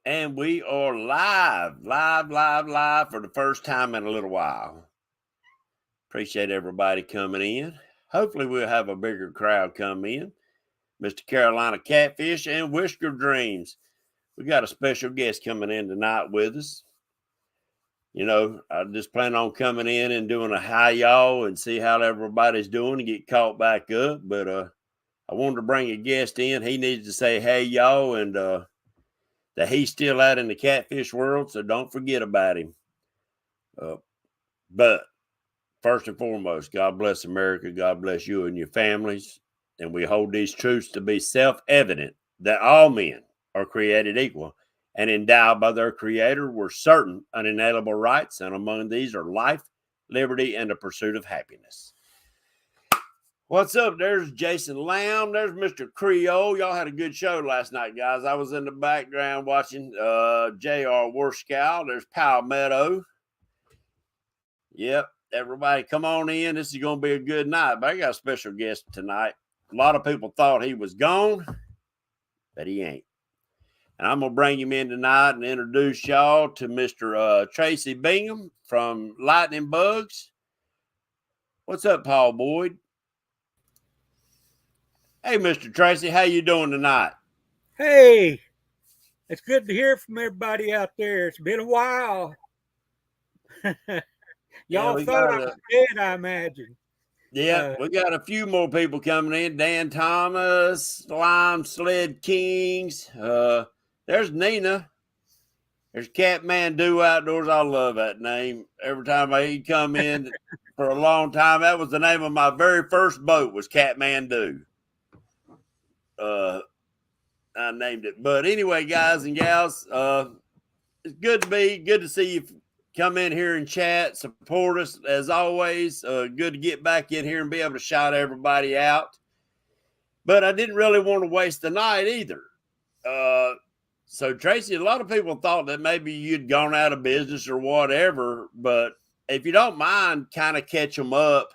And we are live for the first time in a little while. Appreciate everybody coming in. Hopefully, we'll have a bigger crowd come in. Mr. Carolina Catfish and Whisker Dreams. We got a special guest coming in tonight with us. You know, I just plan on coming in and doing a hi, y'all, and see how everybody's doing and get caught back up. But I wanted to bring a guest in. He needs to say, hey, y'all, and that he's still out in the catfish world, so don't forget about him. But first and foremost, God bless America. God bless you and your families. And we hold these truths to be self-evident that all men are created equal and endowed by their Creator with certain unalienable rights. And among these are life, liberty, and the pursuit of happiness. What's up? There's Jason Lamb. There's Mr. Creole. Y'all had a good show last night, guys. I was in the background watching J.R. Warskow. There's Palmetto. Yep. Everybody come on in. This is going to be a good night. But I got a special guest tonight. A lot of people thought he was gone, but he ain't. And I'm going to bring him in tonight and introduce y'all to Mr. Tracy Bingham from LYTNBUGS. What's up, Paul Boyd? Hey, Mr. Tracy, how you doing tonight? Hey, it's good to hear from everybody out there. It's been a while. Y'all thought I was dead, I imagine. Yeah, we got a few more people coming in. Dan Thomas, Lime Sled Kings. There's Nina. There's Catmandu Outdoors. I love that name. Every time he'd come in for a long time, that was the name of my very first boat was Catmandu. I named it. But anyway, guys and gals, it's good to see you come in here and chat, support us as always. Good to get back in here and be able to shout everybody out. But I didn't really want to waste the night either. So Tracy, a lot of people thought that maybe you'd gone out of business or whatever, but if you don't mind, kind of catch them up.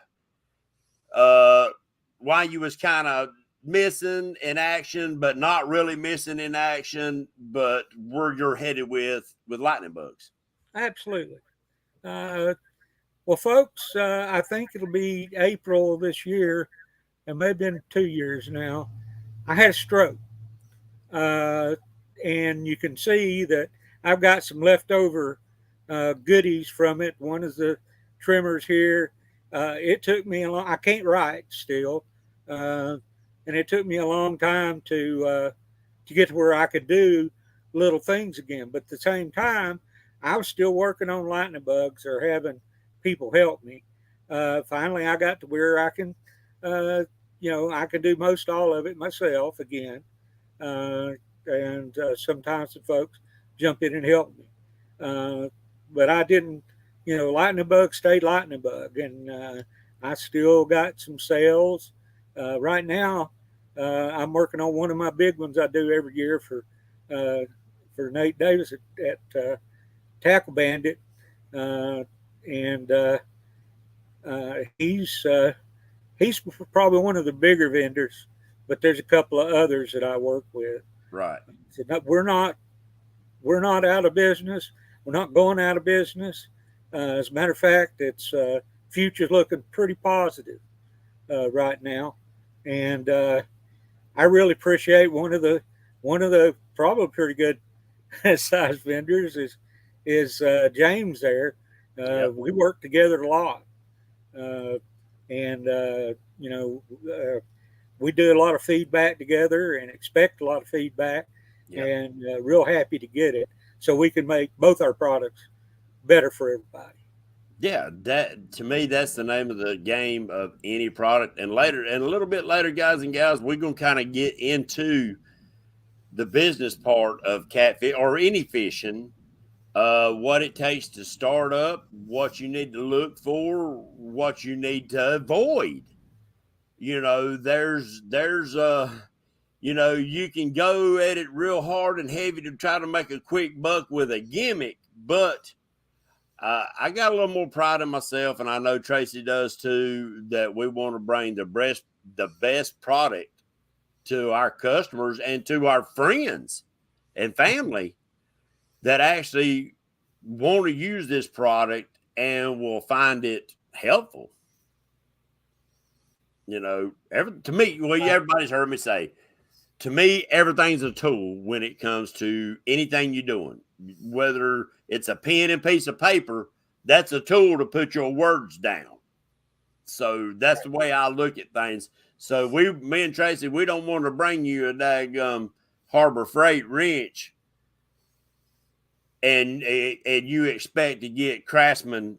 Why you was kind of missing in action, but not really missing in action, but where you're headed with LYTNBUGS. Absolutely. Well, folks, I think it'll be April this year. It may have been 2 years now. I had a stroke. And you can see that I've got some leftover goodies from it. One is the trimmers here. It took me a long. I can't write still, and it took me a long time to get to where I could do little things again. But at the same time, I was still working on LYTNBUGS or having people help me. Finally, I got to where I can, I can do most all of it myself again. And sometimes the folks jump in and help me. But I didn't, LYTNBUG stayed LYTNBUG, and I still got some sales. Right now, I'm working on one of my big ones I do every year for Nate Davis at Tackle Bandit, and he's probably one of the bigger vendors, but there's a couple of others that I work with. Right. So we're not out of business. We're not going out of business. As a matter of fact, it's future's looking pretty positive right now, and I really appreciate one of the probably pretty good size vendors is James there. Yep. We work together a lot, and we do a lot of feedback together and expect a lot of feedback. Yep. And real happy to get it so we can make both our products better for everybody. Yeah, that to me, that's the name of the game of any product. And a little bit later, guys and gals, we're going to kind of get into the business part of catfish or any fishing, what it takes to start up, what you need to look for, what you need to avoid. There's you can go at it real hard and heavy to try to make a quick buck with a gimmick, but I got a little more pride in myself, and I know Tracy does too, that we want to bring the best product to our customers and to our friends and family that actually want to use this product and will find it helpful. You know, to me, well, everybody's heard me say, to me, everything's a tool when it comes to anything you're doing. Whether it's a pen and piece of paper, that's a tool to put your words down. So that's the way I look at things. So me and Tracy, we don't want to bring you a daggum Harbor Freight wrench and you expect to get Craftsman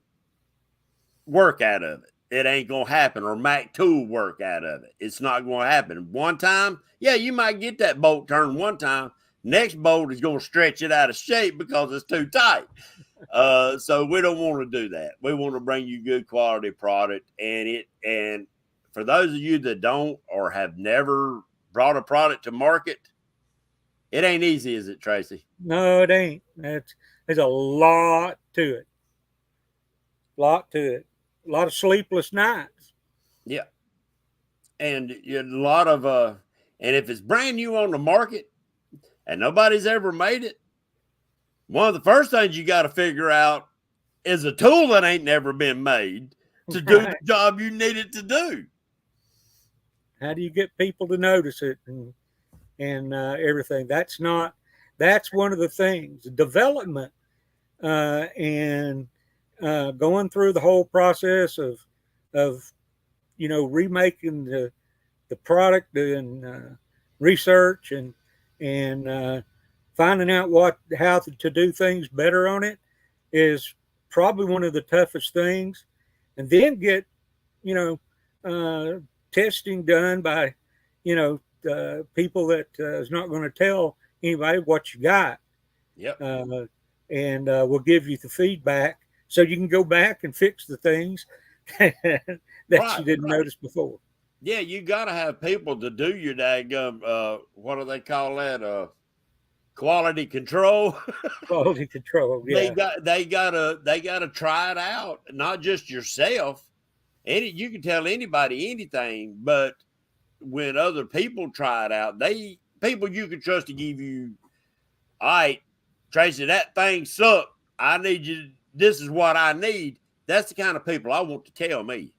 work out of it. It ain't gonna happen, or Mac tool work out of it. It's not gonna happen. One time, yeah, you might get that bolt turned one time. Next bolt is gonna stretch it out of shape because it's too tight. So we don't want to do that. We want to bring you good quality product, and for those of you that don't or have never brought a product to market, it ain't easy, is it, Tracy? No, it ain't. There's a lot to it. A lot of sleepless nights. Yeah. And a lot of and if it's brand new on the market and nobody's ever made it, one of the first things you got to figure out is a tool that ain't never been made to do the job you need it to do. How do you get people to notice it and everything? That's one of the things. Development and going through the whole process of remaking the product and research and finding out how to do things better on it is probably one of the toughest things. And then get testing done by people that is not going to tell anybody what you got. Yep. And we'll give you the feedback so you can go back and fix the things that you didn't notice before. Yeah, you got to have people to do your daggum, what do they call that? Quality control. Quality control. Yeah. They gotta try it out, not just yourself. You can tell anybody anything, but when other people try it out, people you can trust to give you, all right, Tracy, that thing sucked. I need you. This is what I need. That's the kind of people I want to tell me,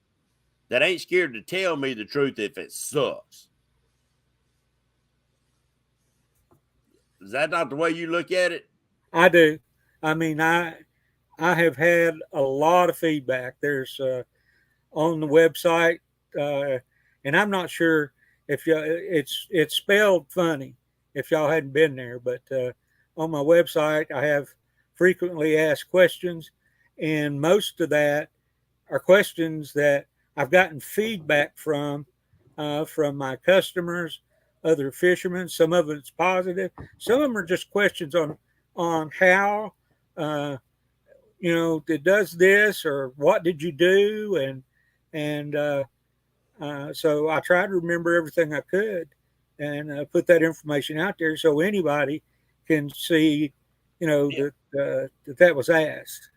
that ain't scared to tell me the truth if it sucks. Is that not the way you look at it? I do. I mean, I have had a lot of feedback. There's on the website, and I'm not sure if it's spelled funny if y'all hadn't been there, but on my website I have frequently asked questions, and most of that are questions that I've gotten feedback from my customers, other fishermen. Some of it's positive. Some of them are just questions on how it does this, or what did you do, and so I try to remember everything I could and put that information out there so anybody can see, that was asked.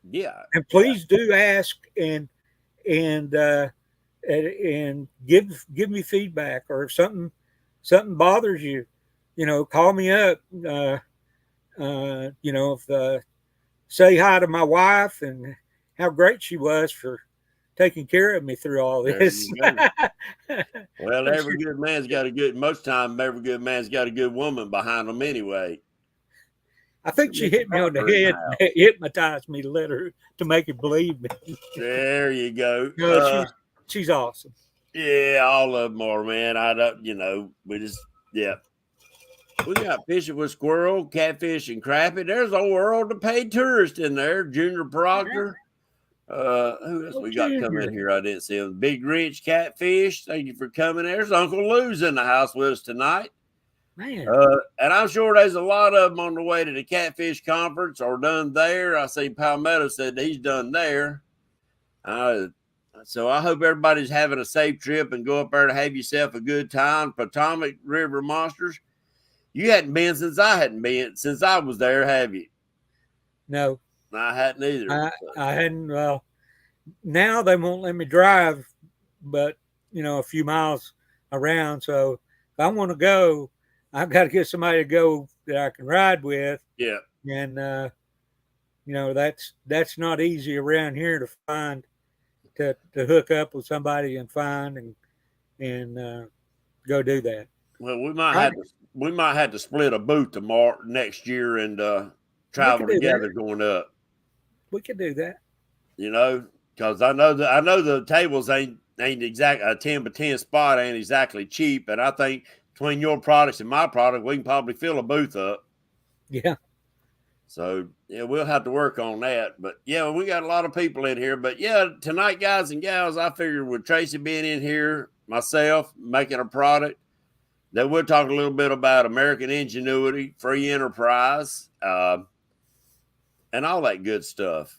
Yeah. And please do ask and give me feedback, or if something bothers you, call me up. Say hi to my wife and how great she was for taking care of me through all this. Well, every good man's got most time, every good man's got a good woman behind them anyway. I think she hit me on the head and hypnotized me to make her believe me. There you go. No, she's awesome. Yeah, all of them are, man. I don't, we just, yeah. We got fishing with squirrel, catfish, and crappie. There's old Earl, the paid tourist in there, Junior Proctor. Who else we got coming here? I didn't see him. Big Wrench, Catfish. Thank you for coming. There's Uncle Lou's in the house with us tonight. Man. And I'm sure there's a lot of them on the way to the Catfish Conference or done there. I see Palmetto said he's done there. So I hope everybody's having a safe trip and go up there to have yourself a good time. Potomac River Monsters. You hadn't been since I was there, have you? No. I hadn't either. I hadn't. Well, now they won't let me drive, but a few miles around. So if I want to go, I've got to get somebody to go that I can ride with. Yeah. And that's not easy around here to find, to hook up with somebody and find and go do that. Well, Right. we might have to split a booth tomorrow next year and We could travel do that. together going up. We could do that. Because I know the tables ain't exact a 10 by 10 spot ain't exactly cheap, and I think between your products and my product, we can probably fill a booth up. Yeah. So yeah, we'll have to work on that. But yeah, we got a lot of people in here. But yeah, tonight, guys and gals, I figured with Tracy being in here, myself making a product, that we'll talk a little bit about American ingenuity, free enterprise, and all that good stuff.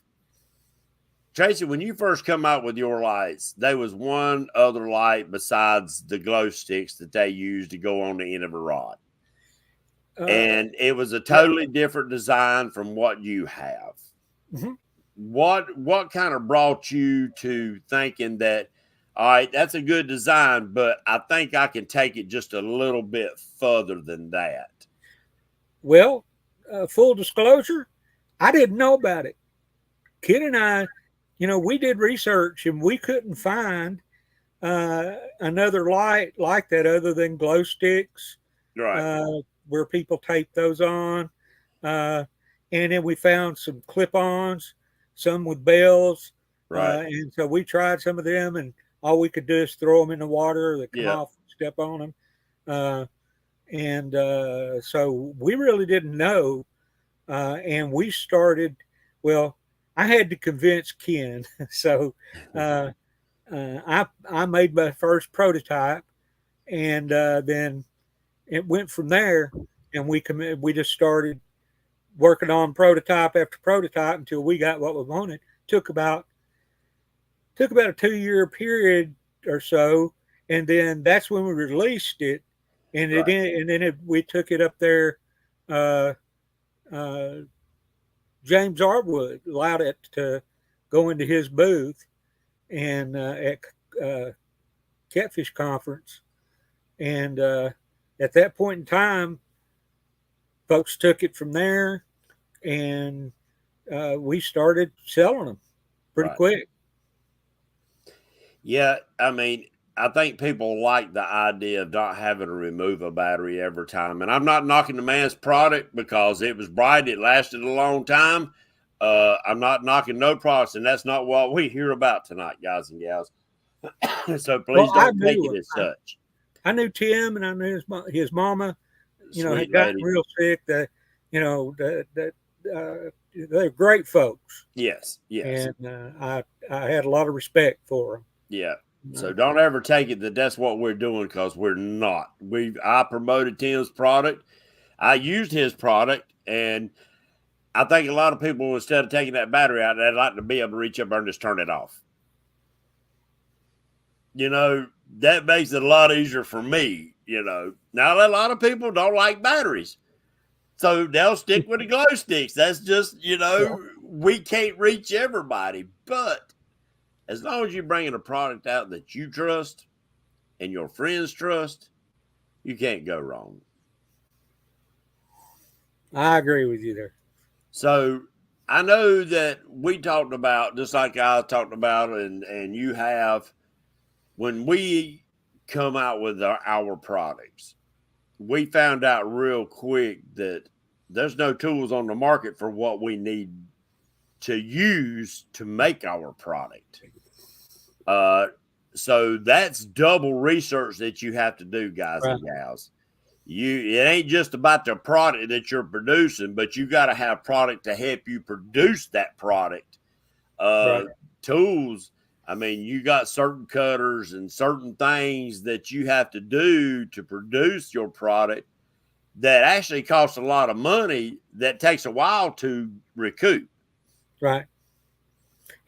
Tracy, when you first come out with your lights, there was one other light besides the glow sticks that they used to go on the end of a rod. And it was a totally different design from what you have. Mm-hmm. What kind of brought you to thinking that, all right, that's a good design, but I think I can take it just a little bit further than that? Well, full disclosure, I didn't know about it. Kid and I, we did research and we couldn't find another light like that other than glow sticks, Right. where people tape those on. And then we found some clip-ons, some with bells. Right. And so we tried some of them, and all we could do is throw them in the water. They come Yeah. off, step on them. So we really didn't know. And we started, well, I had to convince Ken. So I made my first prototype, and then it went from there. And we just started working on prototype after prototype until we got what we wanted. Took about a 2-year period or so, and then that's when we released it. And we took it up there. James Artwood allowed it to go into his booth and at Catfish Conference, and at that point in time, folks took it from there, and we started selling them pretty quick. Yeah, I mean, I think people like the idea of not having to remove a battery every time. And I'm not knocking the man's product because it was bright, it lasted a long time. I'm not knocking no products, and that's not what we hear about tonight, guys and gals. So please don't take it as such. I knew Tim, and I knew his mama. Sweet had gotten lady. real sick. They're great folks. Yes. And I had a lot of respect for them. Yeah. So don't ever take it that that's what we're doing, because we're not. I promoted Tim's product. I used his product, and I think a lot of people, instead of taking that battery out, they'd like to be able to reach up there and just turn it off. That makes it a lot easier for me. Now a lot of people don't like batteries, so they'll stick with the glow sticks. That's just, we can't reach everybody, but as long as you're bringing a product out that you trust and your friends trust, you can't go wrong. I agree with you there. So I know that we talked about, just like I talked about, and you have, when we come out with our products, we found out real quick that there's no tools on the market for what we need to use to make our product. So that's double research that you have to do, guys and gals. It ain't just about the product that you're producing, but you got to have product to help you produce that product. Tools. I mean, you got certain cutters and certain things that you have to do to produce your product that actually costs a lot of money, that takes a while to recoup. Right.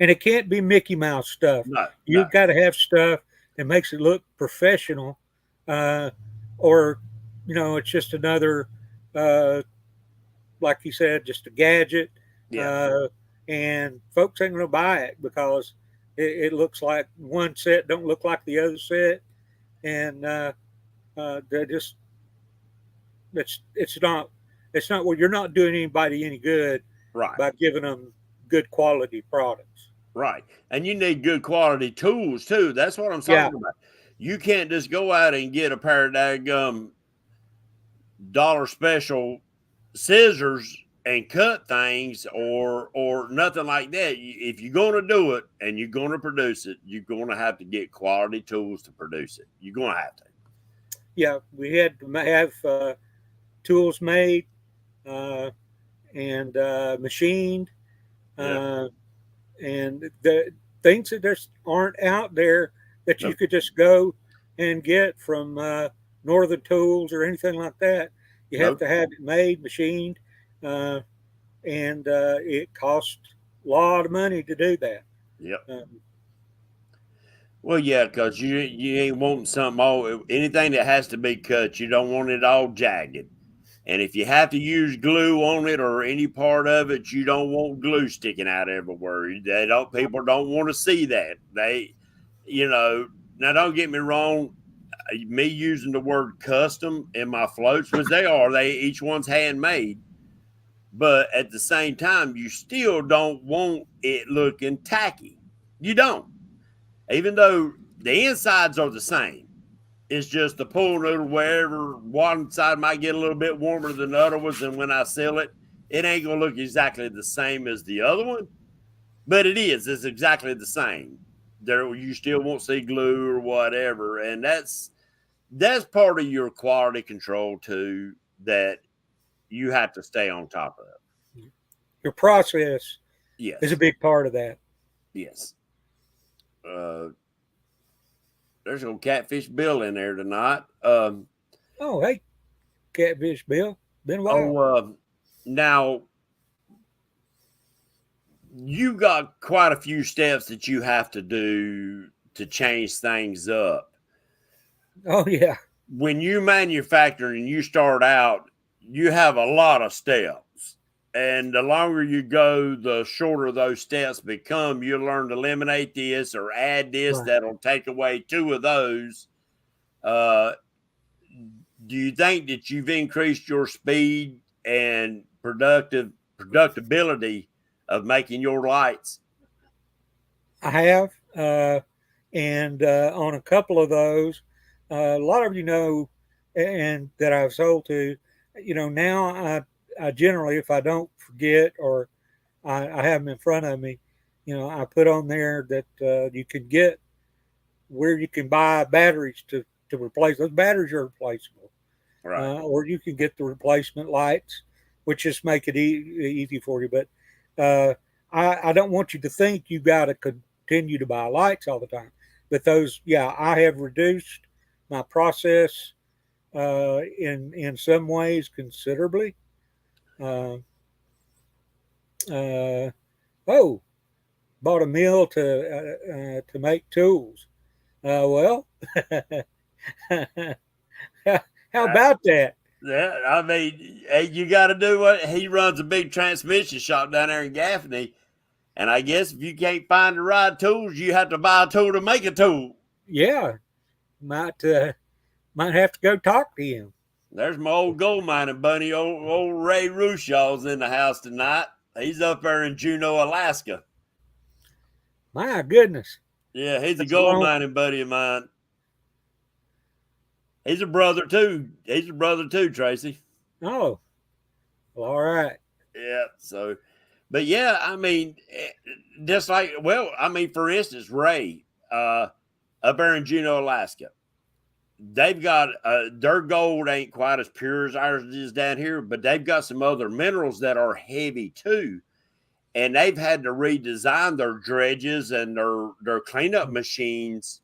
And it can't be Mickey Mouse stuff. No, You've got to have stuff that makes it look professional, or, it's just another, like you said, just a gadget. Yeah. And folks ain't going to buy it because it looks like one set don't look like the other set. And they're just, it's not it's not, well, you're not doing anybody any good Right. by giving them good quality products. Right. And you need good quality tools too. That's what I'm Yeah. talking about. You can't just go out and get a pair of daggum dollar special scissors and cut things or nothing like that. If you're going to do it and you're going to produce it, you're going to have to get quality tools to produce it. You're going to have to. Yeah. We had to have tools made and machined. Yeah. And the things that just aren't out there that you Nope. could just go and get from Northern Tools or anything like that. You have Nope. to have it made, machined, and it costs a lot of money to do that. Yep. Um, Well, yeah, because you ain't wanting something all anything that has to be cut. You don't want it all jagged. And if you have to use glue on it or any part of it, you don't want glue sticking out everywhere. They don't. People don't want to see that. They, now don't get me wrong. Me using the word custom in my floats, which they are. Each one's handmade. But at the same time, you still don't want it looking tacky. You don't. Even though the insides are the same. It's just the pool noodle wherever one side might get a little bit warmer than the other ones, and when I seal it, it ain't gonna look exactly the same as the other one, but it is. It's exactly the same. There, you still won't see glue or whatever, and that's part of your quality control too. That you have to stay on top of. your process Yes, is a big part of that. yes. There's a catfish Bill in there tonight. Oh, hey, Catfish Bill, been a while. Now you got quite a few steps that you have to do to change things up. Oh yeah, When you manufacture and you start out, you have a lot of steps. And the longer you go, the shorter those steps become. You learn to eliminate this or add this right. that'll take away two of those. Uh, do you think that you've increased your speed and productability of making your lights? I have, and on a couple of those, a lot of and that I've sold to, now I generally, if I don't forget or I have them in front of me, I put on there that you can get where you can buy batteries to replace those batteries are replaceable, Right. or you can get the replacement lights, which just make it easy for you. But uh, I don't want you to think you got to continue to buy lights all the time. But those, yeah, I have reduced my process in some ways considerably. Uh, uh, oh, bought a mill to make tools. Well, how about that? Yeah, I mean, hey, you got to do what he runs a big transmission shop down there in Gaffney. And I guess if you can't find the right tools, you have to buy a tool to make a tool. Yeah, might might have to go talk to him. There's my old gold mining buddy, old Ray Rushaw's in the house tonight. He's up there in Juneau, Alaska. My goodness, Yeah, he's a that's a gold long. mining buddy of mine. He's a brother too. He's a brother too, Tracy. Oh, well, all right. Yeah. So, but yeah, I mean, just like, well, I mean, for instance, Ray, up there in Juneau, Alaska, they've got their gold ain't quite as pure as ours is down here, but they've got some other minerals that are heavy too. And they've had to redesign their dredges and their cleanup machines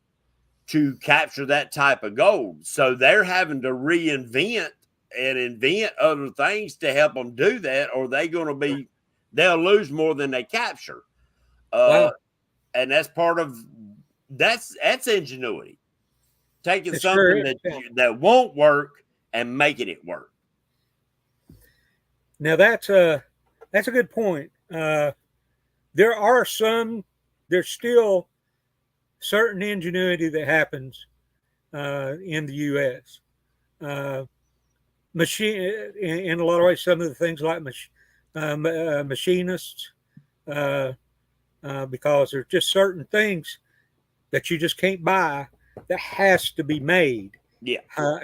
to capture that type of gold. So they're having to reinvent and invent other things to help them do that, or they'll lose more than they capture. Wow, And that's part of that's ingenuity. Taking it sure something is. Yeah. that won't work and making it work. Now that's a good point. There are there's still certain ingenuity that happens in the U.S. Uh, machine in a lot of ways. Some of the things like machinists, uh, because there's just certain things that you just can't buy that has to be made, Yeah.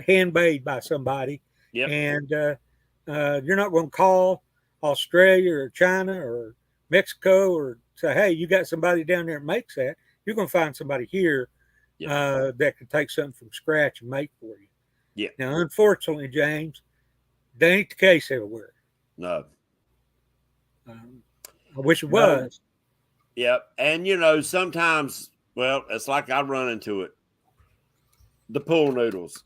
handmade by somebody. Yep. And you're not going to call Australia or China or Mexico or say, hey, you got somebody down there that makes that. You're going to find somebody here that can take something from scratch and make for you. Yeah. Now, unfortunately, James, that ain't the case everywhere. No. I wish it was. Yep. And, sometimes, well, it's like I run into it. The pool noodles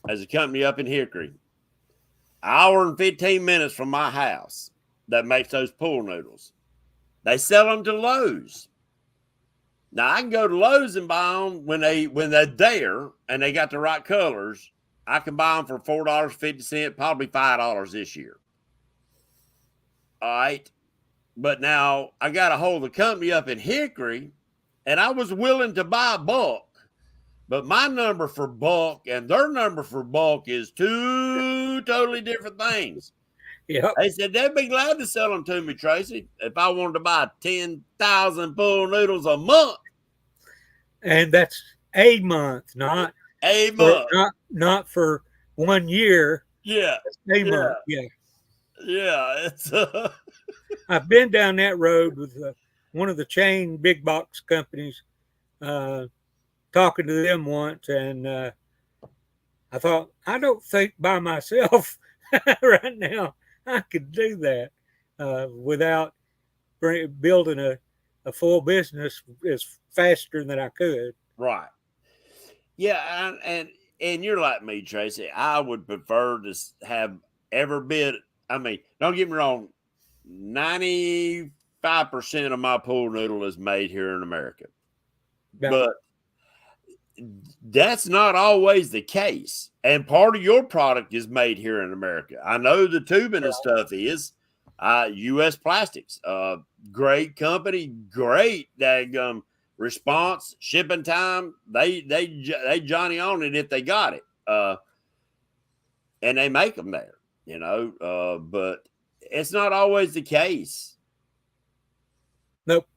as a company up in Hickory, hour and 15 minutes from my house that makes those pool noodles. They sell them to Lowe's. Now I can go to Lowe's and buy them when they're there and they got the right colors. I can buy them for $4.50, probably $5 this year. All right. But now I got a hold of the company up in Hickory, and I was willing to buy bulk. But my number for bulk and their number for bulk is two totally different things. Yep. They said they'd be glad to sell them to me, Tracy, if I wanted to buy 10,000 pool noodles a month. And that's a month, not a month, not for 1 year. Yeah, a month. Yeah. It's. I've been down that road with one of the chain big box companies. Talking to them once, and I thought, I don't think by myself right now I could do that without building a full business as faster than I could. Right. Yeah, and you're like me, Tracy. I would prefer to have every bit. I mean, don't get me wrong. 95% of my pool noodle is made here in America, but that's not always the case. And part of your product is made here in America. I know the tubing and stuff is U.S. Plastics. Great company, great response, shipping time. They Johnny on it if they got it. And they make them there, but it's not always the case. Nope.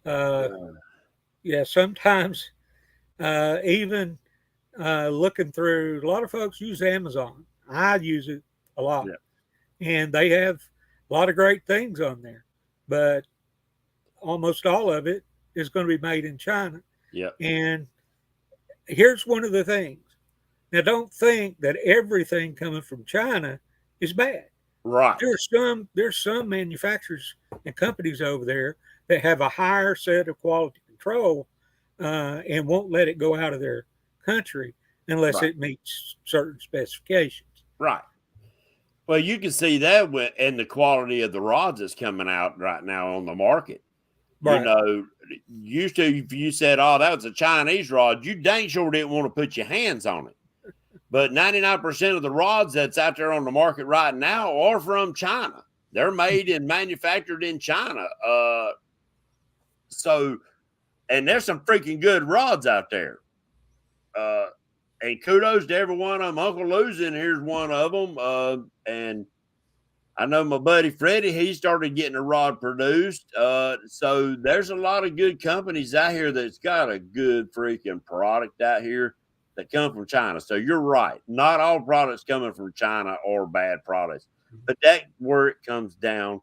Yeah, sometimes even looking through, a lot of folks use Amazon. I use it a lot. Yeah. And they have a lot of great things on there, but almost all of it is going to be made in China. Yeah. And here's one of the things. Now, don't think that everything coming from China is bad. Right. There's some manufacturers and companies over there that have a higher set of quality control and won't let it go out of their country unless it meets certain specifications. Right. Well, you can see that in the quality of the rods that's coming out right now on the market. Right. Used to, if you said, oh, that was a Chinese rod, you dang sure didn't want to put your hands on it. But 99% of the rods that's out there on the market right now are from China. They're made and manufactured in China. And there's some freaking good rods out there. And kudos to every one of them. Uncle Lou's in here's one of them. And I know my buddy Freddie, he started getting a rod produced. So there's a lot of good companies out here that's got a good freaking product out here that come from China. So you're right. Not all products coming from China are bad products. But that's where it comes down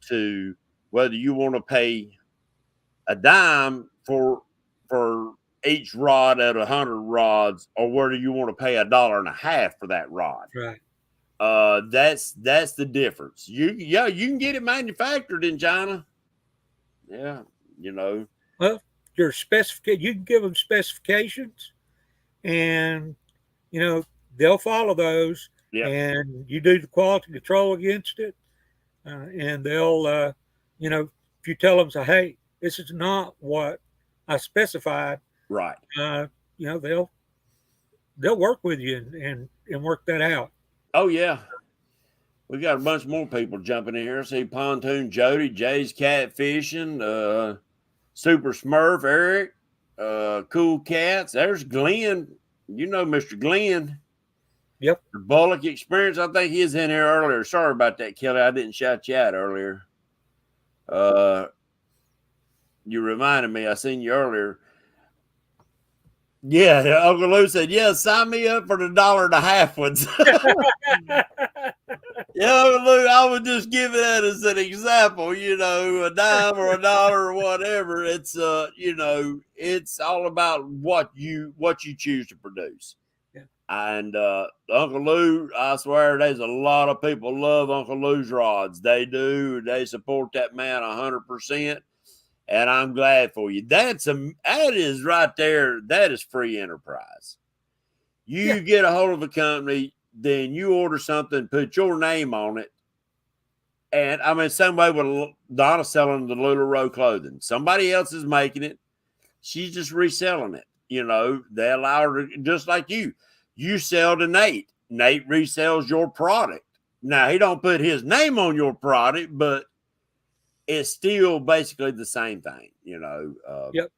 to whether you want to pay a dime for each rod out of 100 rods, or whether you want to pay $1.50 for that rod. Right. That's the difference. You can get it manufactured in China. Yeah, Well, your specification, you can give them specifications, and they'll follow those. Yep. And you do the quality control against it, and they'll if you tell them, say, hey, this is not what I specified. Right. They'll work with you and work that out. Oh yeah. We got a bunch more people jumping in here. See Pontoon Jody, Jay's Catfishing, Super Smurf, Eric, Cool Cats. There's Glenn. Mr. Glenn. Yep. The Bullock Experience. I think he's in here earlier. Sorry about that, Kelly. I didn't shout you out earlier. You reminded me. I seen you earlier. Yeah, Uncle Lou said, "Yeah, sign me up for the $1.50 ones." Yeah, Uncle Lou, I would just give that as an example. You know, a dime or a dollar or whatever. It's it's all about what you choose to produce. Yeah. And Uncle Lou, I swear, there's a lot of people love Uncle Lou's rods. They do. They support that man 100%. And I'm glad for you. That is right there. That is free enterprise. You Yeah. get a hold of a company, then you order something, put your name on it. And I mean, same way with Donna selling the LuLaRoe clothing. Somebody else is making it. She's just reselling it. You know, they allow her to, just like you. You sell to Nate. Nate resells your product. Now, he don't put his name on your product, but it's still basically the same thing, you know. Yep.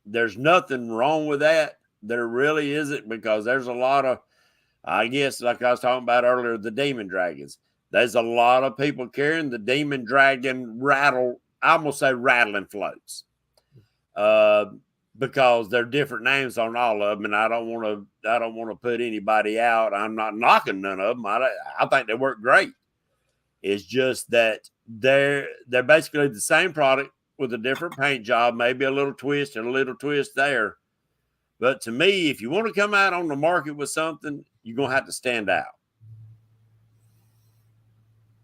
There's nothing wrong with that. There really isn't, because there's a lot of, I guess, like I was talking about earlier, the demon dragons. There's a lot of people carrying the demon dragon I'm going to say rattling floats. Because they're different names on all of them, and I don't want to put anybody out. I'm not knocking none of them. I think they work great. It's just that they're basically the same product with a different paint job, maybe a little twist and a little twist there. But to me, if you want to come out on the market with something, you're going to have to stand out.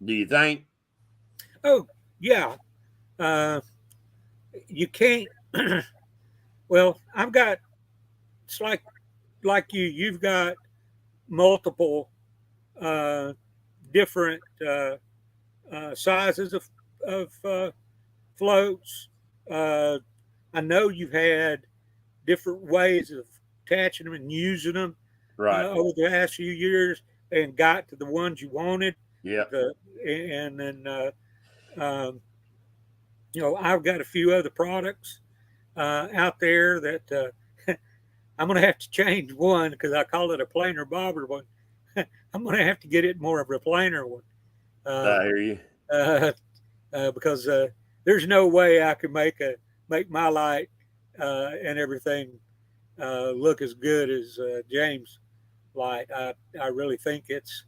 Do you think? Oh, yeah. You can't. Well, I've got, it's like you've got multiple different sizes of floats. I know you've had different ways of attaching them and using them Right. over the last few years, and got to the ones you wanted. Yeah. And then, I've got a few other products out there that I'm going to have to change one, because I call it a planer bobber one. I'm going to have to get it more of a planer one. I hear you. Because there's no way I could make my light and everything look as good as James' light. I really think it's,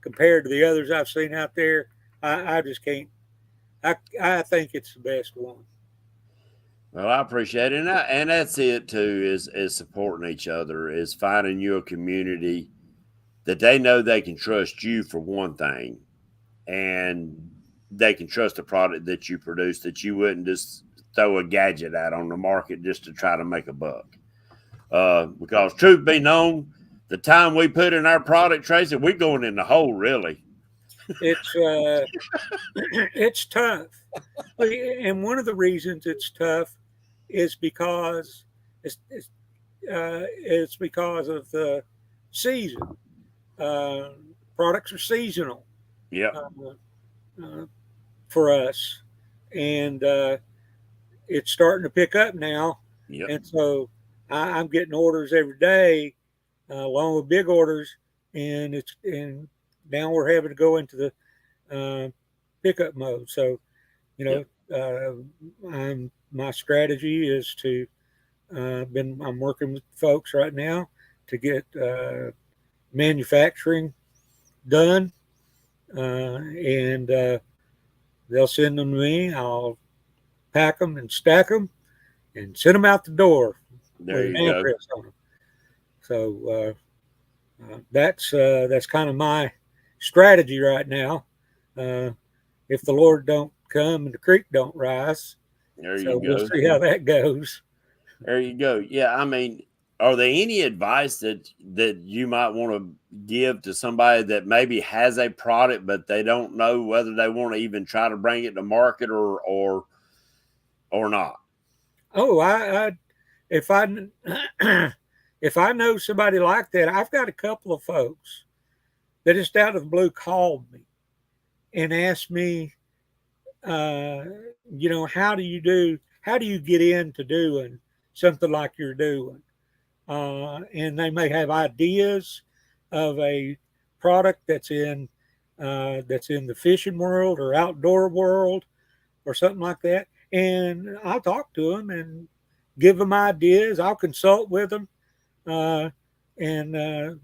compared to the others I've seen out there, I just can't. I think it's the best one. Well, I appreciate it, and that's it too. Is supporting each other, is finding you a community that they know they can trust you for one thing, and they can trust the product that you produce, that you wouldn't just throw a gadget out on the market just to try to make a buck. Because truth be known, the time we put in our product, Tracy, we're going in the hole, really. It's it's tough, and one of the reasons it's tough is because it's because of the season. Products are seasonal. Yeah. For us, and it's starting to pick up now. Yep. And so I'm getting orders every day, along with big orders, and now we're having to go into the pickup mode. So, my strategy is to I'm working with folks right now to get manufacturing done, and they'll send them to me. I'll pack them and stack them and send them out the door There with you an go. address on them. So that's kind of my strategy right now. If the Lord don't come and the creek don't rise, There you so go. we'll see how that goes. There you go. Yeah, I mean, are there any advice that you might want to give to somebody that maybe has a product but they don't know whether they want to even try to bring it to market or not? Oh, if I if I know somebody like that, I've got a couple of folks that just out of the blue called me and asked me, how do you get into doing something like you're doing? And they may have ideas. of a product that's in the fishing world or outdoor world or something like that, and I'll talk to them and give them ideas. I'll consult with them, and to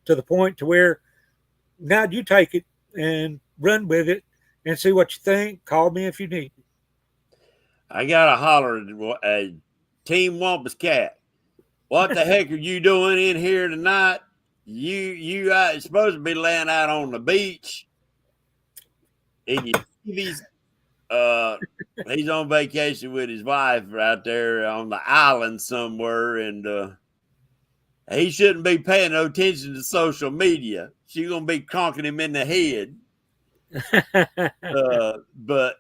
the point to where now you take it and run with it and see what you think. Call me if you need. I got to holler at Team Wampus Cat. What the heck are you doing in here tonight? You supposed to be laying out on the beach in your TVs. He's on vacation with his wife right there on the island somewhere, and he shouldn't be paying no attention to social media. She's gonna be conking him in the head. But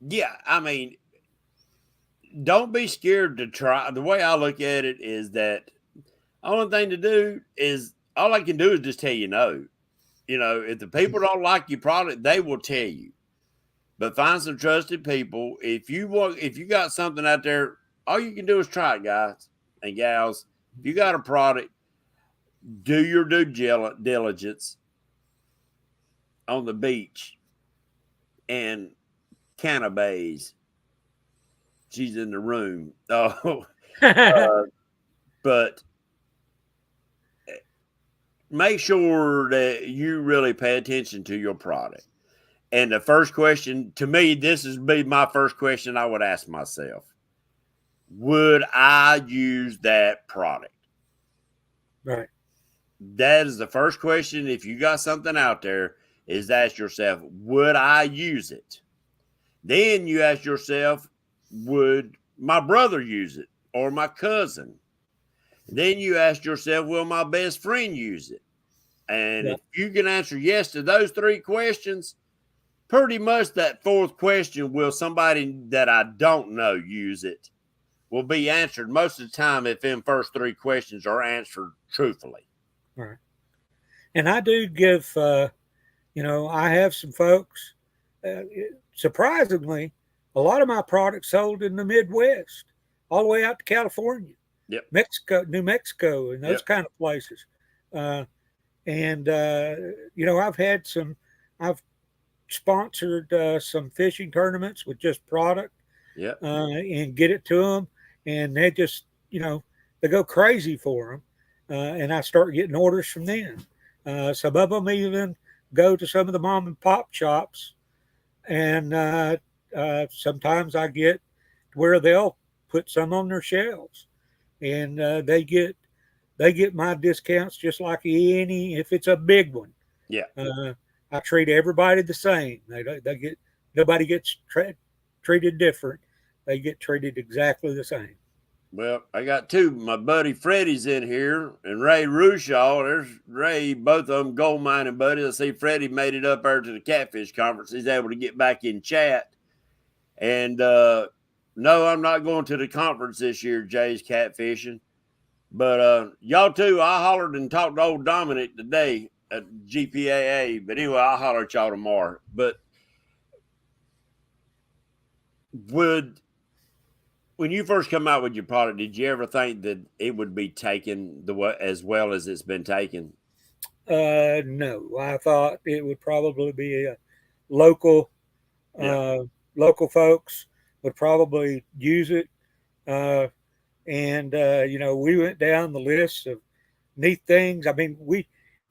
yeah, I mean, don't be scared to try. The way I look at it is that only thing to do is all I can do is just tell you no. You know, if the people don't like your product, they will tell you. But find some trusted people. If you got something out there, all you can do is try it, guys and gals. If you got a product, do your due diligence on the beach and cannabis. She's in the room. Oh, but make sure that you really pay attention to your product. And the first question, to me, this is be my first question I would ask myself. Would I use that product? Right. That is the first question. If you got something out there, is ask yourself, would I use it? Then you ask yourself, would my brother use it or my cousin? Then you ask yourself, will my best friend use it? And if you can answer yes to those three questions, pretty much that fourth question, will somebody that I don't know use it, will be answered most of the time if them first three questions are answered truthfully. Right. And I do give, I have some folks, surprisingly, a lot of my products sold in the Midwest, all the way out to California, Mexico, New Mexico, and those kind of places. I've sponsored some fishing tournaments with just product, and get it to them, and they just, they go crazy for them, and I start getting orders from them. Some of them even go to some of the mom and pop shops, and sometimes I get where they'll put some on their shelves, and they get my discounts just like any, if it's a big one. I treat everybody the same. Nobody gets treated different. They get treated exactly the same. Well, I got two. My buddy Freddie's in here, and Ray Rushaw. There's Ray, both of them gold mining buddies. I see Freddie made it up there to the Catfish Conference. He's able to get back in chat. And no, I'm not going to the conference this year, Jay's catfishing. But y'all too, I hollered and talked to old Dominic today at GPAA. But anyway, I'll holler at y'all tomorrow. But when you first come out with your product, did you ever think that it would be taken as well as it's been taken? No, I thought it would probably be a local folks would probably use it. We went down the list of neat things. I mean,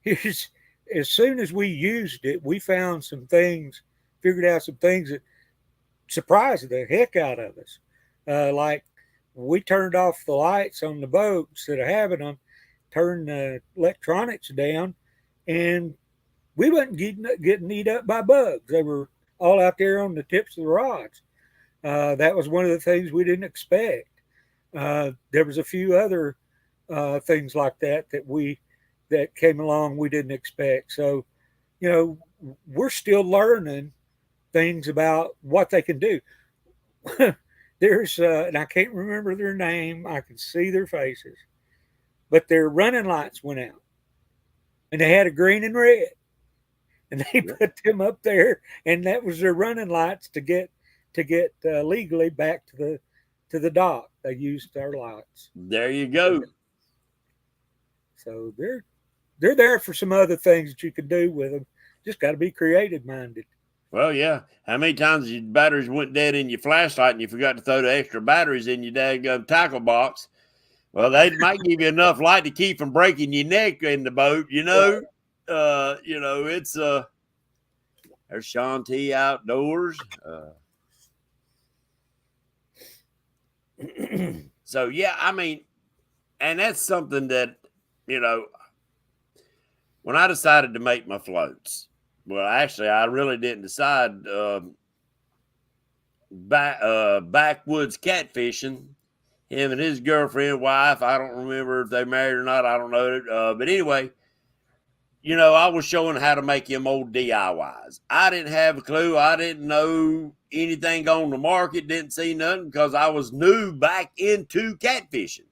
as soon as we used it, we found some things, figured out some things that surprised the heck out of us. Like we turned off the lights on the boat instead of having them, turned the electronics down, and we wasn't getting eat up by bugs. They were all out there on the tips of the rods. That was one of the things we didn't expect. There was a few other things like that came along we didn't expect. So, we're still learning things about what they can do. There's, and I can't remember their name. I can see their faces, but their running lights went out, and they had a green and red, and they put them up there, and that was their running lights to get legally back to the dock. They used our lights. There you go. So they're there for some other things that you can do with them. Just got to be creative minded. Well, yeah. How many times your batteries went dead in your flashlight and you forgot to throw the extra batteries in your daggum tackle box? Well, they might give you enough light to keep from breaking your neck in the boat, you know. It's there's Sean T Outdoors. So yeah, I mean, and that's something that, when I decided to make my floats, well, actually, I really didn't decide. Backwoods catfishing. Him and his girlfriend, wife. I don't remember if they married or not. I don't know. But anyway, I was showing how to make them old DIYs. I didn't have a clue. I didn't know anything on the market. Didn't see nothing because I was new back into catfishing.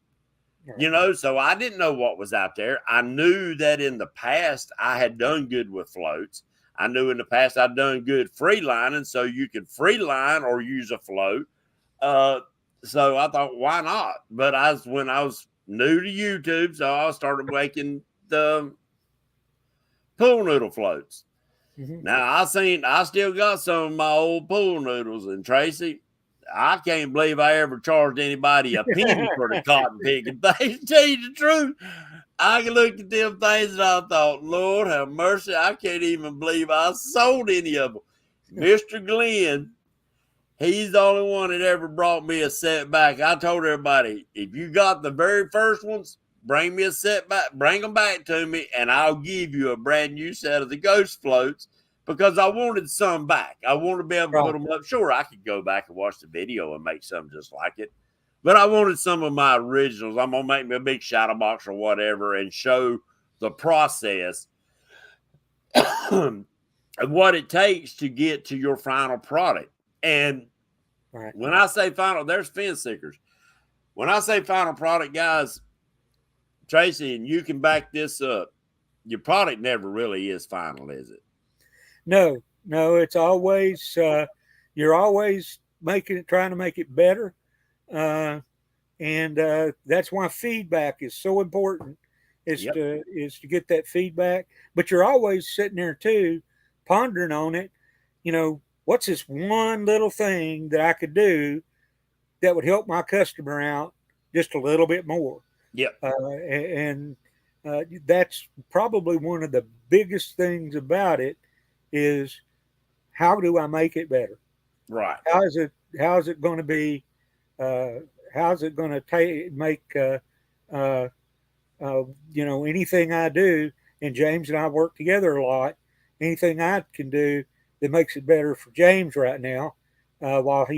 So I didn't know what was out there. I knew that in the past I had done good with floats. I knew in the past I'd done good free lining, so you could free line or use a float. So I thought, why not? But when I was new to YouTube, so I started making the pool noodle floats. Mm-hmm. Now I still got some of my old pool noodles, and Tracy, I can't believe I ever charged anybody a penny for the cotton picking things. To tell you the truth, I looked at them things and I thought, Lord have mercy, I can't even believe I sold any of them. Mr. Glenn, he's the only one that ever brought me a set back. I told everybody, if you got the very first ones, bring me a set back, bring them back to me, and I'll give you a brand new set of the ghost floats. Because I wanted some back. I wanted to be able to put them up. Sure, I could go back and watch the video and make some just like it. But I wanted some of my originals. I'm going to make me a big shadow box or whatever and show the process of what it takes to get to your final product. And when I say final, there's fence stickers. When I say final product, guys, Tracy, and you can back this up, your product never really is final, is it? No, it's always you're always trying to make it better, and that's why feedback is so important. Is to get that feedback, but you're always sitting there too, pondering on it. What's this one little thing that I could do that would help my customer out just a little bit more? Yep. And that's probably one of the biggest things about it. Is how do I make it better? Right. How is it going to be? How's it going to make? Anything I do, and James and I work together a lot. Anything I can do that makes it better for James right now, while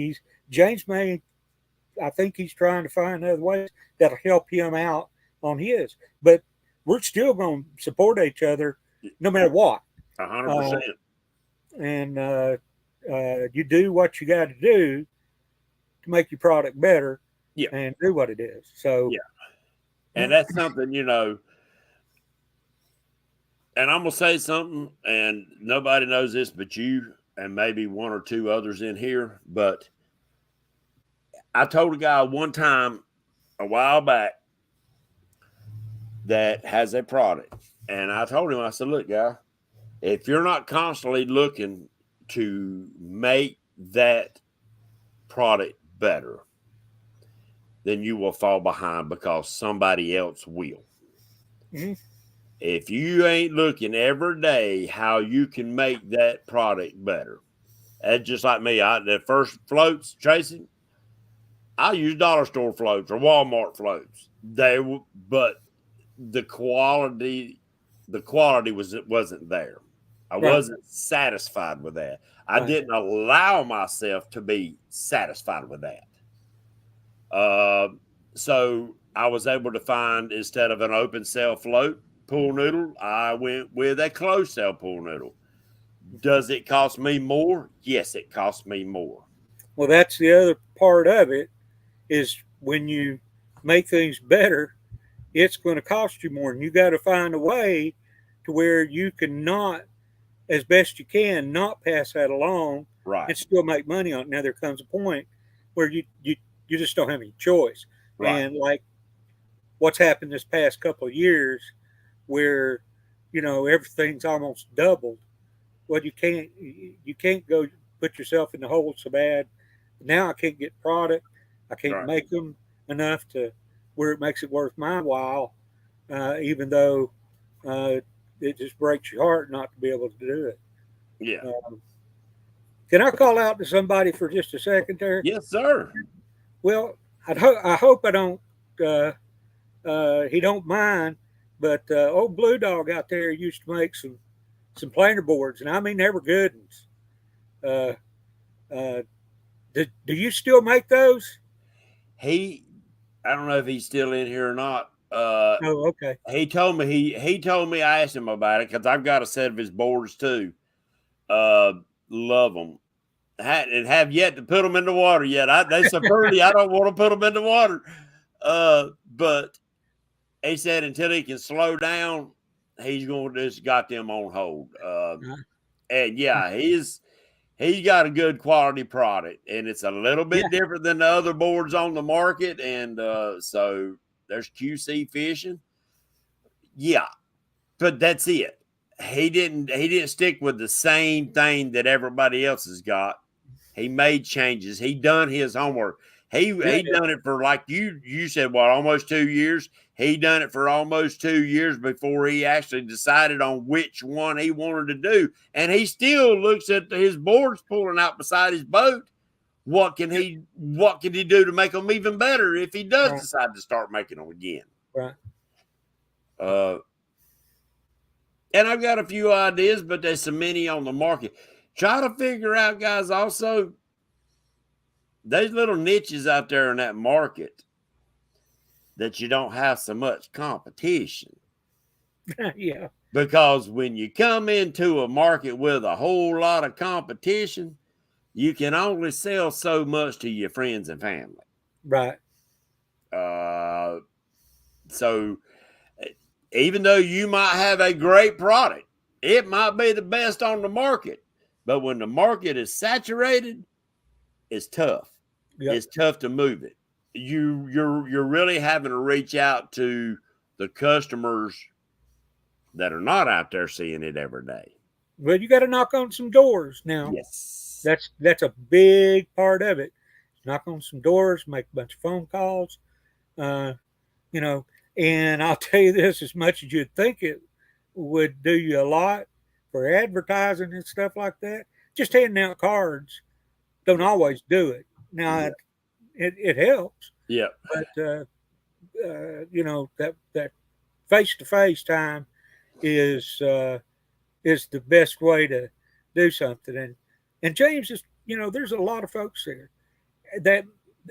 James I think he's trying to find other ways that'll help him out on his. But we're still going to support each other no matter what. 100%. And you do what you got to do to make your product better, and do what it is. So, and that's something, and I'm gonna say something, and nobody knows this but you, and maybe one or two others in here. But I told a guy one time a while back that has a product, and I told him, I said, look, guy, if you're not constantly looking to make that product better, then you will fall behind because somebody else will. Mm-hmm. If you ain't looking every day how you can make that product better, that's just like me. The first floats, Tracy, I use dollar store floats or Walmart floats. But the quality wasn't there. I wasn't satisfied with that. I didn't allow myself to be satisfied with that. So I was able to find, instead of an open cell float pool noodle, I went with a closed cell pool noodle. Does it cost me more? Yes, it costs me more. Well, that's the other part of it, is when you make things better, it's going to cost you more. And you got to find a way to where you can not, as best you can, not pass that along, and still make money on it. Now, there comes a point where you just don't have any choice. Right. And like what's happened this past couple of years where, everything's almost doubled. Well, you can't go put yourself in the hole so bad. Now I can't get product. I can't Right. make them enough to where it makes it worth my while, even though uh, it just breaks your heart not to be able to do it. Yeah. Can I call out to somebody for just a second there? Yes, sir. Well, I hope I don't. He don't mind, but old Blue Dog out there used to make some planer boards, and I mean they were good ones. Uh, uh, do you still make those? I don't know if he's still in here or not. Oh, okay. He told me he told me I asked him about it because I've got a set of his boards too. Uh, love them. And have yet to put them in the water yet. They so pretty. I don't want to put them in the water. But he said until he can slow down, he's going to just got them on hold. And yeah, he's got a good quality product, and it's a little bit Yeah, different than the other boards on the market. And so there's QC fishing. Yeah, but that's it. He didn't stick with the same thing that everybody else has got. He made changes. He done his homework. He yeah, done it for like you said what, almost 2 years. He done it for almost 2 years before he actually decided on which one he wanted to do. And he still looks at his boards pulling out beside his boat. What can he do to make them even better if he does right, decide to start making them again? right. Uh, and I've got a few ideas, but there's so many on the market. Try to figure out, guys, also, there's little niches out there in that market that you don't have so much competition. Yeah, Because when you come into a market with a whole lot of competition, you can only sell so much to your friends and family. right. So even though you might have a great product, it might be the best on the market. But when the market is saturated, it's tough. Yep. It's tough to move it. You're really having to reach out to the customers that are not out there seeing it every day. Well, you got to knock on some doors now. Yes. That's a big part of it. Knock on some doors, make a bunch of phone calls. Uh, you know, and I'll tell you this: as much as you'd think it would do you a lot for advertising and stuff like that, just handing out cards don't always do it. Now, Yeah. it helps, Yeah. but that face to face time is the best way to do something. And James is, there's a lot of folks there that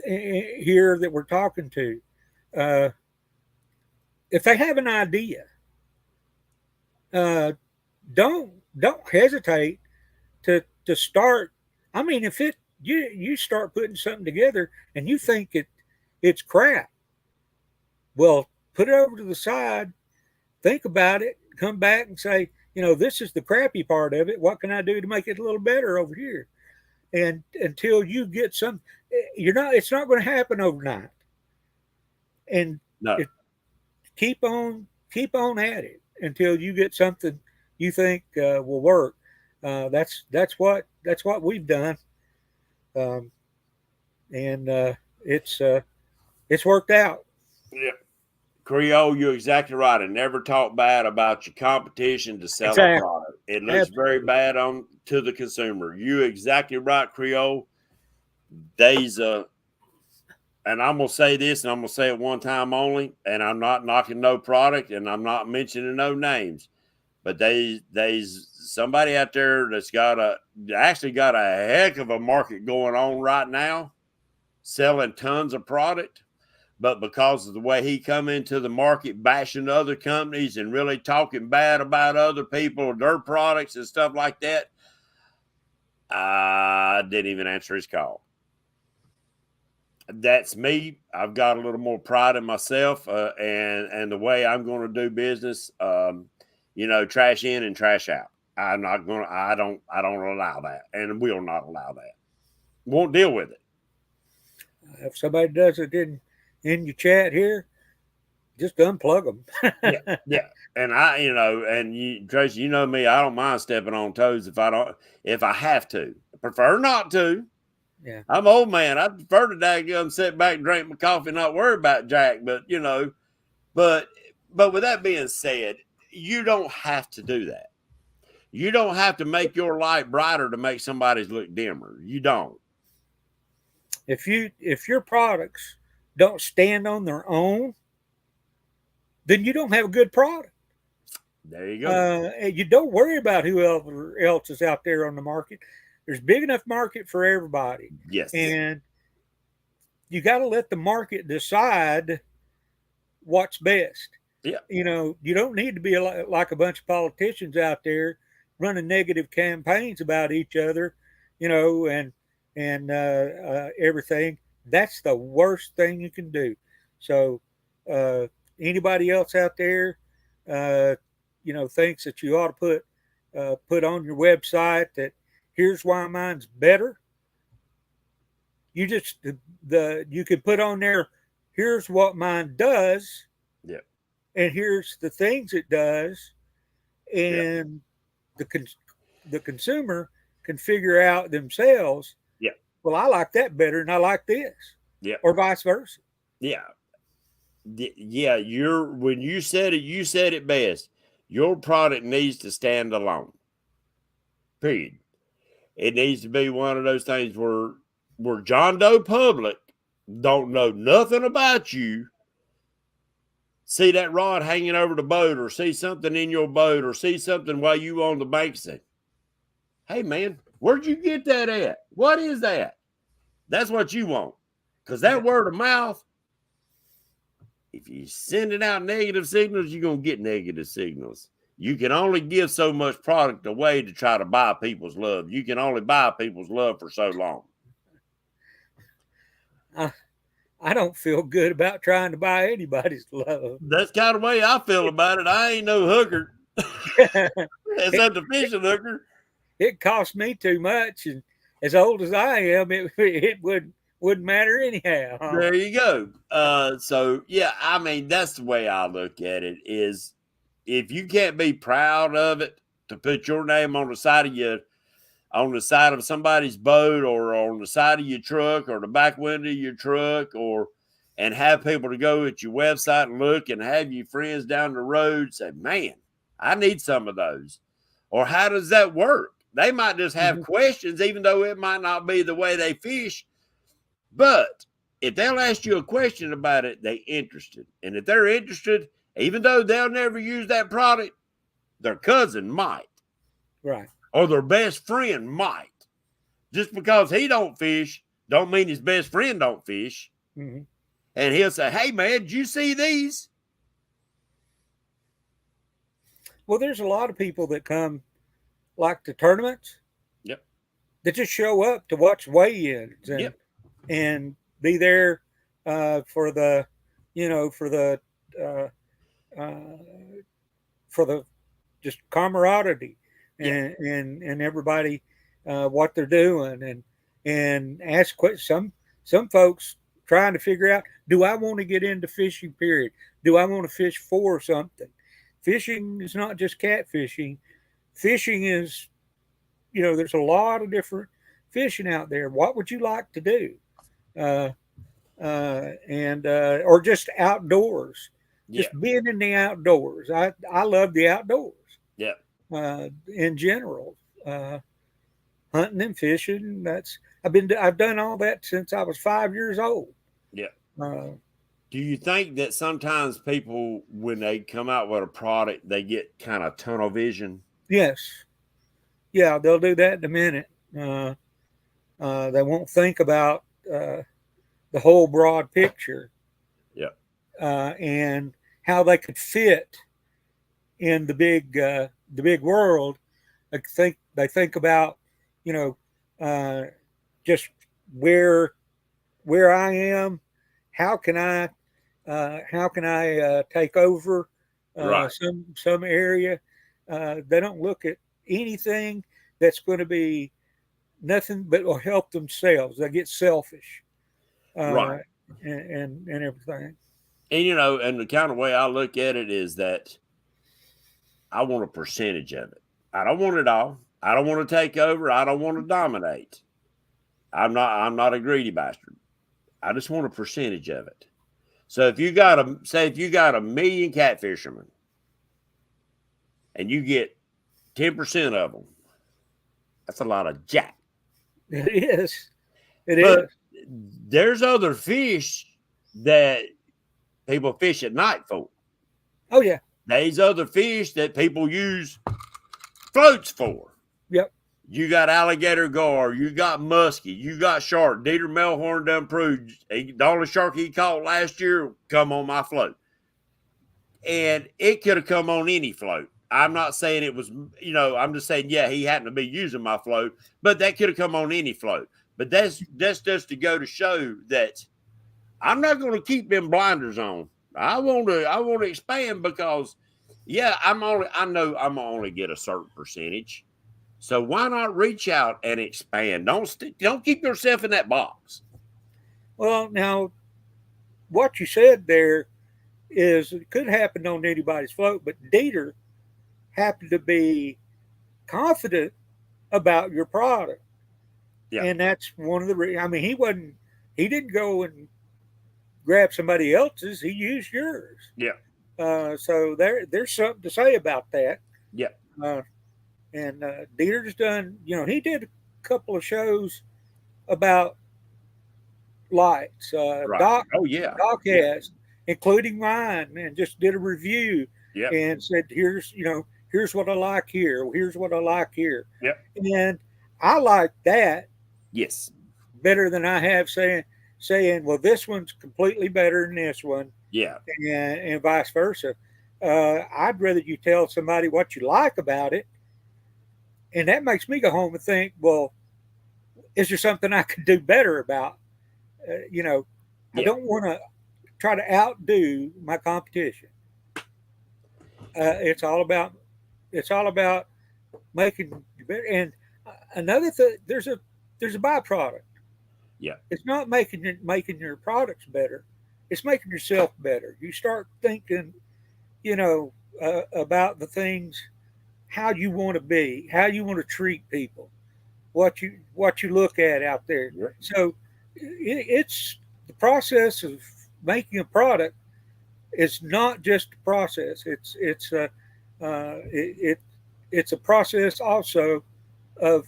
here that we're talking to. If they have an idea, uh, don't hesitate to start. I mean, if you start putting something together and you think it's crap, well, put it over to the side, think about it, come back and say, this is the crappy part of it. What can I do to make it a little better over here? And until you get it's not going to happen overnight. And No. keep on at it until you get something you think will work. That's what we've done, and it's worked out. Yeah. Creole, you're exactly right. And never talk bad about your competition to sell a Exactly. product. It looks very bad to the consumer. You're exactly right, Creole. And I'm gonna say this, and I'm gonna say it one time only, and I'm not knocking no product, and I'm not mentioning no names, but there's somebody out there that's actually got a heck of a market going on right now, selling tons of product. But because of the way he come into the market bashing other companies and really talking bad about other people, their products and stuff like that, I didn't even answer his call. That's me. I've got a little more pride in myself and the way I'm going to do business. Trash in and trash out. I don't allow that, and will not allow that. Won't deal with it. If somebody does it in your chat here, Just unplug them. Yeah, yeah. And and you, Tracy, you know me, I don't mind stepping on toes if I have to. I prefer not to. Yeah. I'm an old man. I prefer to daggum sit back and drink my coffee, not worry about Jack. But but with that being said, you don't have to do that. You don't have to make your light brighter to make somebody's look dimmer. You don't. If your products don't stand on their own, then you don't have a good product. There you go. You don't worry about who else is out there on the market. There's big enough market for everybody, Yes. and you got to let the market decide what's best. Yeah. You don't need to be like a bunch of politicians out there running negative campaigns about each other, and everything. That's the worst thing you can do. So, anybody else out there, thinks that you ought to put on your website that here's why mine's better. You just you can put on there, here's what mine does. Yeah. And here's the things it does, and the consumer can figure out themselves. Yeah. Well, I like that better, and I like this. Yeah. Or vice versa. Yeah. Yeah. When you said it best. Your product needs to stand alone. Period. It needs to be one of those things where John Doe public don't know nothing about you. See that rod hanging over the boat, or see something in your boat, or see something while you on the bank, say, hey man, where'd you get that at? What is that? That's what you want. Because that word of mouth, if you send it out negative signals, you're going to get negative signals. You can only give so much product away to try to buy people's love. You can only buy people's love for so long. I don't feel good about trying to buy anybody's love. That's kind of the way I feel about it. I ain't no hooker. It's not the fishing hooker. It cost me too much, and as old as I am, it wouldn't matter anyhow. There you go. So yeah, I mean, that's the way I look at it. Is if you can't be proud of it to put your name on the side of somebody's boat, or on the side of your truck, or the back window of your truck, and have people to go at your website and look, and have your friends down the road say, man, I need some of those. Or how does that work? They might just have questions, even though it might not be the way they fish. But if they'll ask you a question about it, they're interested. And if they're interested, even though they'll never use that product, their cousin might. Right. Or their best friend might. Just because he don't fish, don't mean his best friend don't fish. Mm-hmm. And he'll say, hey, man, did you see these? Well, there's a lot of people that come, like the tournaments. Yep. That just show up to watch weigh-ins and be there for the just camaraderie and everybody what they're doing, and ask questions. Some folks trying to figure out, do I want to get into fishing, period? Do I want to fish for something? Fishing is not just catfishing. Fishing is, there's a lot of different fishing out there. What would you like to do? Or just outdoors. Just being in the outdoors. I love the outdoors. Yeah. In general. Hunting and fishing. I've done all that since I was 5 years old. Yeah. Do you think that sometimes people, when they come out with a product, they get kind of tunnel vision? Yes. Yeah, they'll do that in a minute. They won't think about the whole broad picture. Yeah. And how they could fit in the big world. They think about, just where I am. How can I take over Right. some area? They don't look at anything that's going to be nothing but will help themselves. They get selfish, Right. and everything. And and the kind of way I look at it is that I want a percentage of it. I don't want it all. I don't want to take over. I don't want to dominate. I'm not a greedy bastard. I just want a percentage of it. So if you got a million catfishermen and you get 10% of them, that's a lot of jack. It is. It But is. there's other fish that people fish at night for. Oh yeah. There's other fish that people use floats for. Yep. You got alligator gar, you got muskie, you got shark. Dieter Melhorn done proved the only shark he caught last year come on my float. And it could have come on any float. I'm not saying it was, I'm just saying, yeah, he happened to be using my float, but that could have come on any float. But that's just to go to show that I'm not going to keep them blinders on. I want to expand because, yeah, I know I'm gonna only get a certain percentage. So why not reach out and expand? Don't keep yourself in that box. Well, now what you said there is it could happen on anybody's float, but Dieter happened to be confident about your product. Yeah. And that's one of the reasons. I mean, he didn't go and grab somebody else's, he used yours. Yeah. So there's something to say about that. Yeah. And Dieter's done, he did a couple of shows about lights. Right. Doc Yeah. has, including mine, and just did a review and said, here's what I like here. Here's what I like here. Yep. And I like that. Yes. Better than I have saying, well, this one's completely better than this one. Yeah. And vice versa. I'd rather you tell somebody what you like about it. And that makes me go home and think, well, is there something I could do better about? I don't want to try to outdo my competition. It's all about making better. And another thing, there's a byproduct. Yeah. It's not making your products better. It's making yourself better. You start thinking, about the things, how you want to be, how you want to treat people, what you look at out there. Yeah. So it's the process of making a product. It's not just a process. It's a process also of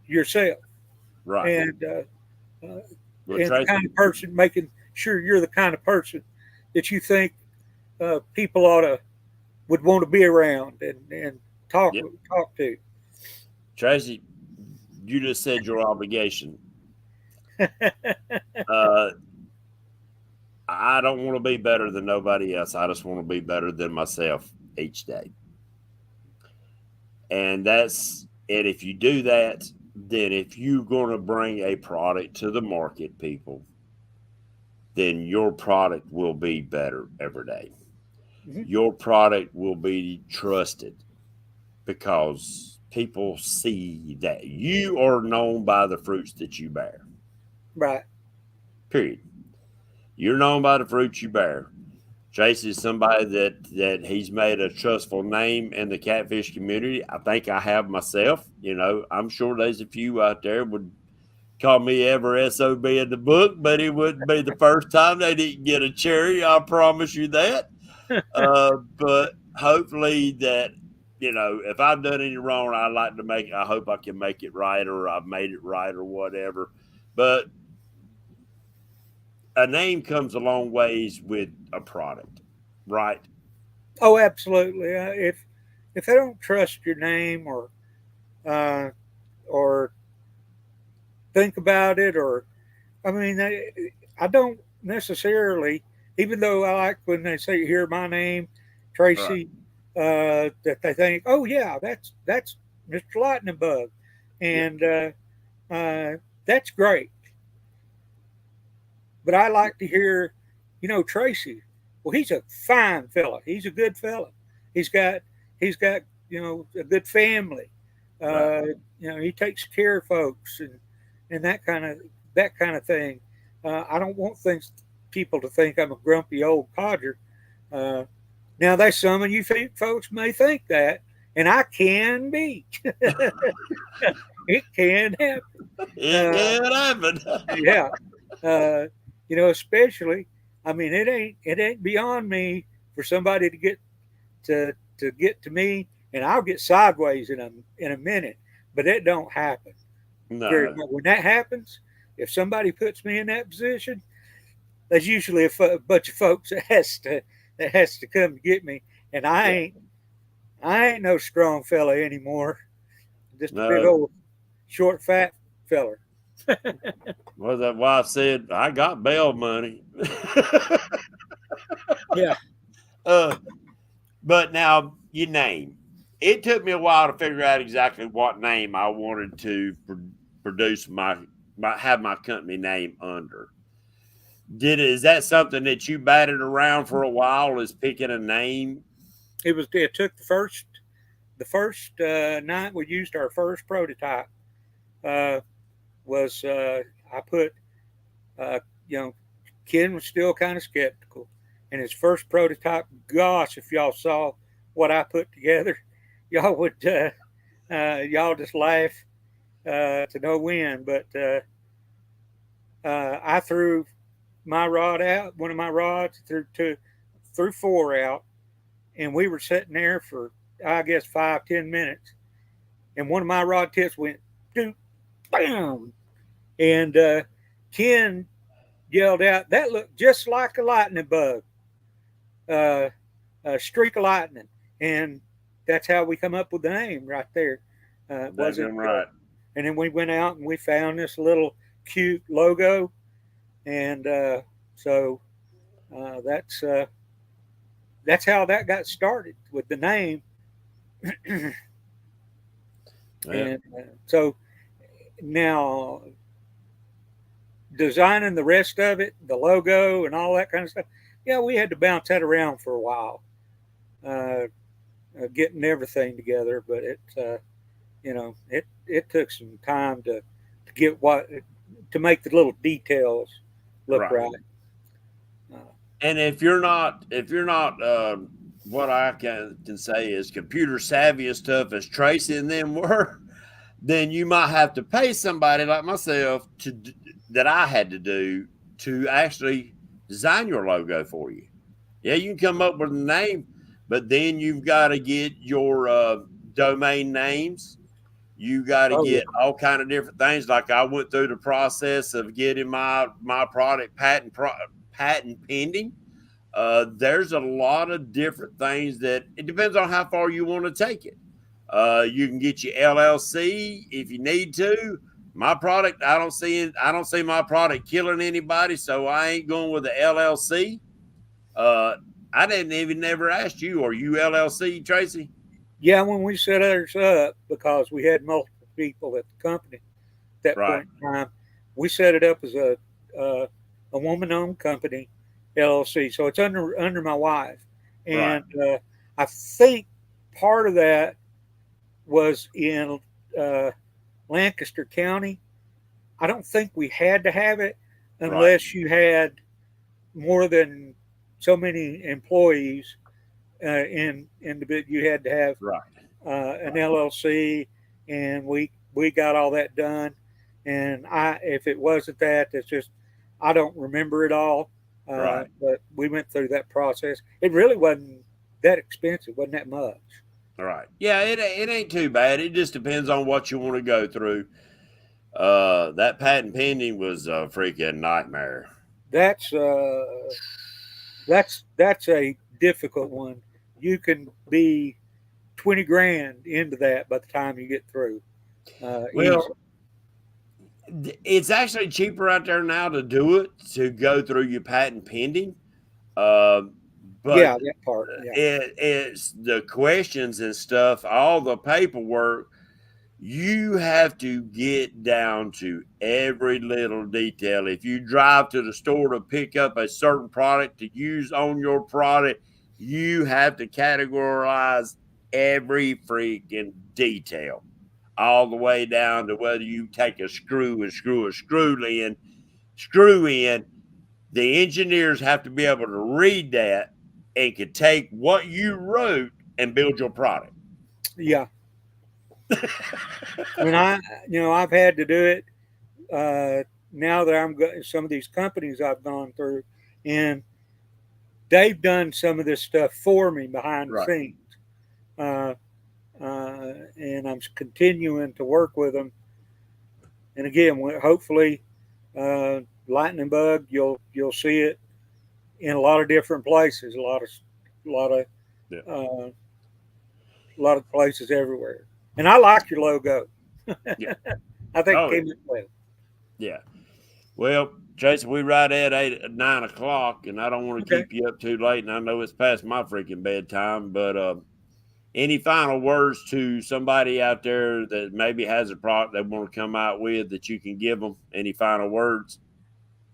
yourself. Right. And Well, and Tracy, the kind of person, making sure you're the kind of person that you think people would want to be around and talk to. Tracy, you just said your obligation. I don't want to be better than nobody else. I just want to be better than myself each day. And if you do that, then if you're going to bring a product to the market, people, then your product will be better every day. Mm-hmm. Your product will be trusted because people see that you are known by the fruits that you bear. Right. Period. You're known by the fruits you bear. Tracy is somebody that he's made a trustful name in the catfish community. I think I have myself. I'm sure there's a few out there would call me ever SOB in the book, but it wouldn't be the first time they didn't get a cherry. I promise you that. But hopefully that, if I've done any wrong, I hope I can make it right, or I've made it right, or whatever. But a name comes a long ways with a product, right? Oh, absolutely. If they don't trust your name or think about it, I don't necessarily, even though I like when they say, hear my name, Tracy, right. That they think, oh yeah, that's Mr. LYTNBUGS, and that's great. But I like to hear, Tracy. Well, he's a fine fella. He's a good fella. He's got a good family. Right. He takes care of folks and that kind of thing. I don't want things people to think I'm a grumpy old codger. Uh, Now, there's some of you folks may think that, and I can be. It can happen. It Uh, can happen. yeah, uh, especially. I mean, it ain't beyond me for somebody to get to me, and I'll get sideways in a minute. But it don't happen very No. much. When that happens, if somebody puts me in that position, there's usually a bunch of folks that has to come to get me, and I ain't no strong fella anymore. Just a big No. old short fat feller. Well, that wife said, I got bail money. Yeah. uh, but now, your name. It took me a while to figure out exactly what name I wanted to produce have my company name under. Is that something that you batted around for a while? Is picking a name? It took the first night we used our first prototype. Uh, was I put uh, you know Ken was still kind of skeptical, and his first prototype. Gosh, if y'all saw what I put together, y'all would y'all just laugh to no end. But I threw my rod out, one of my rods, threw four out, and we were sitting there for I guess 5-10 minutes, and one of my rod tips went doop, bam, and Ken yelled out, "That looked just like a lightning bug, uh, a streak of lightning," and that's how we come up with the name right there. That's Wasn't right. And then we went out and we found this little cute logo, and so uh, that's uh, that's how that got started with the name. Yeah. And so now designing the rest of it, the logo and all that kind of stuff. Yeah, we had to bounce that around for a while, uh, getting everything together. But it took some time to get to make the little details look right. And if you're not what I can say is computer savvy as tough as Tracy and them were, then you might have to pay somebody like myself that I had to do to actually design your logo for you. Yeah, you can come up with a name, but then you've got to get your domain names. You got to Oh yeah. get all kind of different things. Like I went through the process of getting my product patent pending. There's a lot of different things that it depends on how far you want to take it. You can get your LLC if you need to. My product, I don't see my product killing anybody, so I ain't going with the LLC. Uh, I didn't even never ask you, are you LLC, Tracy? Yeah, when we set ours up, because we had multiple people at the company at that Right, point in time, we set it up as a woman-owned company, LLC. So it's under my wife, right, and I think part of that was in uh, Lancaster County. I don't think we had to have it right, unless you had more than so many employees in the bit. You had to have right, an LLC, and we got all that done. And if it wasn't that, it's just I don't remember it all. right. But we went through that process. It really wasn't that expensive, wasn't that much. Right. Yeah, it ain't too bad. It just depends on what you want to go through. That patent pending was a freaking nightmare. That's that's a difficult one. You can be 20 grand into that by the time you get through. Easy. Well, it's actually cheaper out there now to do it to go through your patent pending. Um, but Yeah, that part. Yeah. it's the questions and stuff, all the paperwork. You have to get down to every little detail. If you drive to the store to pick up a certain product to use on your product, you have to categorize every freaking detail, all the way down to whether you take a screw and screw a screw in, The engineers have to be able to read that and can take what you wrote and build your product. Yeah. And I've had to do it now that I'm some of these companies I've gone through, and they've done some of this stuff for me behind the scenes. And I'm continuing to work with them. And again, hopefully, LYTNBUG, you'll see it in a lot of different places, a lot of places everywhere. And I like your logo. Yeah. I think it came in well. Yeah. Well, Tracy, we right at 9 o'clock, and I don't want to keep you up too late. And I know it's past my freaking bedtime, but any final words to somebody out there that maybe has a product they want to come out with that you can give them? Any final words?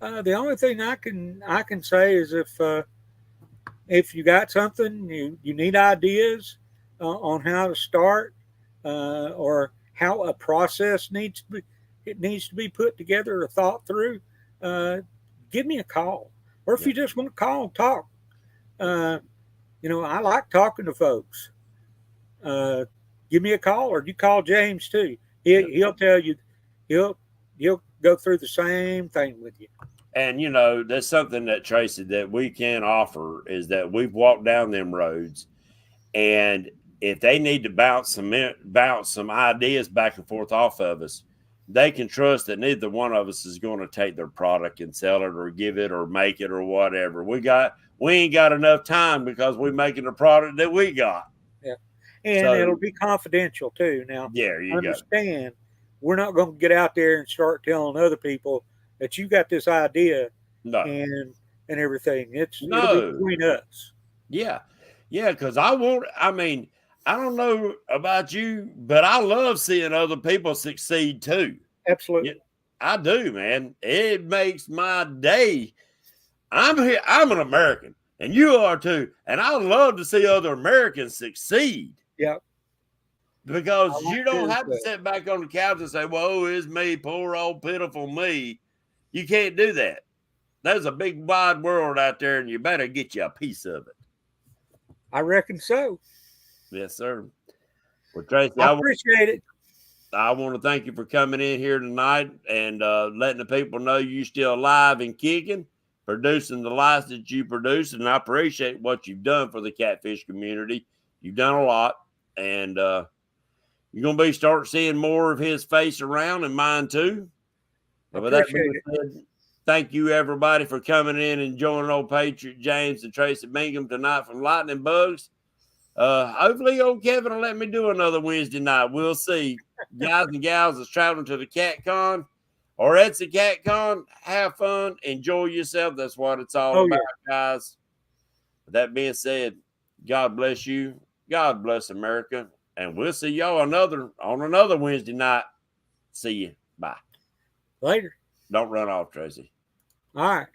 The only thing I can say is if you got something, you need ideas on how to start or how a process needs to be put together or thought through, give me a call. Or if you just want to call and talk, I like talking to folks. Give me a call, or you call James too. He'll tell you, he'll go through the same thing with you. And there's something that Tracy that we can offer is that we've walked down them roads, and if they need to bounce some ideas back and forth off of us, they can trust that neither one of us is going to take their product and sell it or give it or make it or whatever. We ain't got enough time because we're making the product that we got. Yeah. And it'll be confidential too. Now, understand, we're not going to get out there and start telling other people that you got this idea and everything. It'll be between us. Yeah. Yeah, because I don't know about you, but I love seeing other people succeed too. Absolutely. I do, man. It makes my day. I'm here. I'm an American, and you are too. And I love to see other Americans succeed. Yeah. Because you don't have to sit back on the couch and say, "Whoa, it's me, poor old pitiful me." You can't do that. There's a big wide world out there, and you better get you a piece of it. I reckon so. Yes, sir. Well, Tracy, I appreciate it. I want to thank you for coming in here tonight and letting the people know you're still alive and kicking, producing the lights that you produce. And I appreciate what you've done for the catfish community. You've done a lot. And you're going to be start seeing more of his face around, and mine too. But with that being said, thank you, everybody, for coming in and joining old Patriot James and Tracy Bingham tonight from LYTNBUGS. Hopefully old Kevin will let me do another Wednesday night. We'll see. Guys and gals that's traveling to the Cat Con or at the Cat Con, have fun, enjoy yourself. That's what it's all about, guys. With that being said, God bless you. God bless America. And we'll see y'all on another Wednesday night. See you. Bye. Later. Don't run off, Tracy. All right.